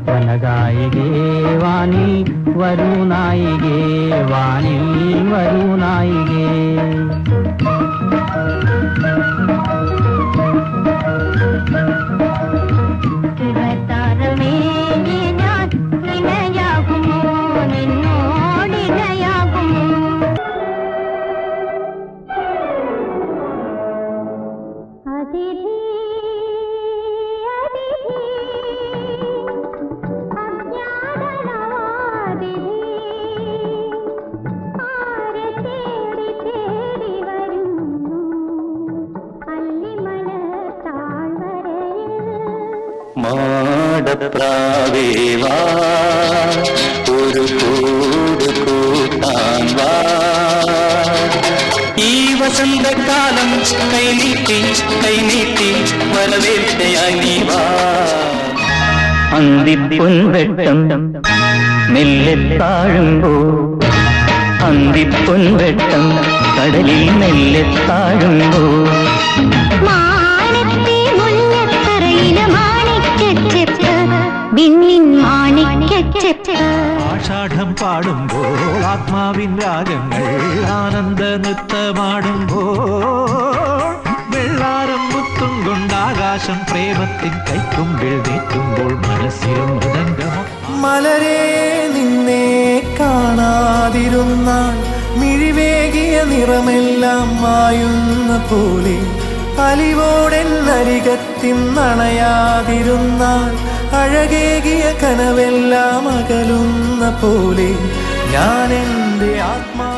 വനഗായികേ വാനിൽ വരൂ നായികേ, വാനിൽ വരൂ നായികേ. മാടപ്രാവേവാ ഒരു കൂട് കൂട്ടാൻ വാ, ഈ വസന്തകാലം കൈനീട്ടി കൈനീട്ടി വരവേൽക്കയായി നീ വാ. അന്തിപ്പൊൻവെട്ടം മെല്ലെ താഴുമ്പോ, അന്തിപ്പൊൻവെട്ടം കടലിൽ മെല്ലെ താഴുമ്പോ, ആഷാഢം പാടുമ്പോൾ ആത്മാവിൻ രാഗങ്ങൾ ആനന്ദ നൃത്തമാടുമ്പോൾ, വെള്ളാരം മുത്തും കൊണ്ടാകാശം പ്രേമത്തിൻ കൈക്കുമ്പിൽ നീട്ടുമ്പോൾ മനസ്സിലും മൃദംഗമോ. മലരെ നിന്നെ കാണാതിരുന്നാൽ മിഴിവേകിയ നിറമെല്ലാം മായുന്ന പോലെ, അലിവോടെന്നരികത്തിന്നണയാതിരുന്നാൽ അഴകേകിയ കനവെല്ലാം അകലുന്ന പോലെ, ഞാൻ എൻ്റെ ആത്മാ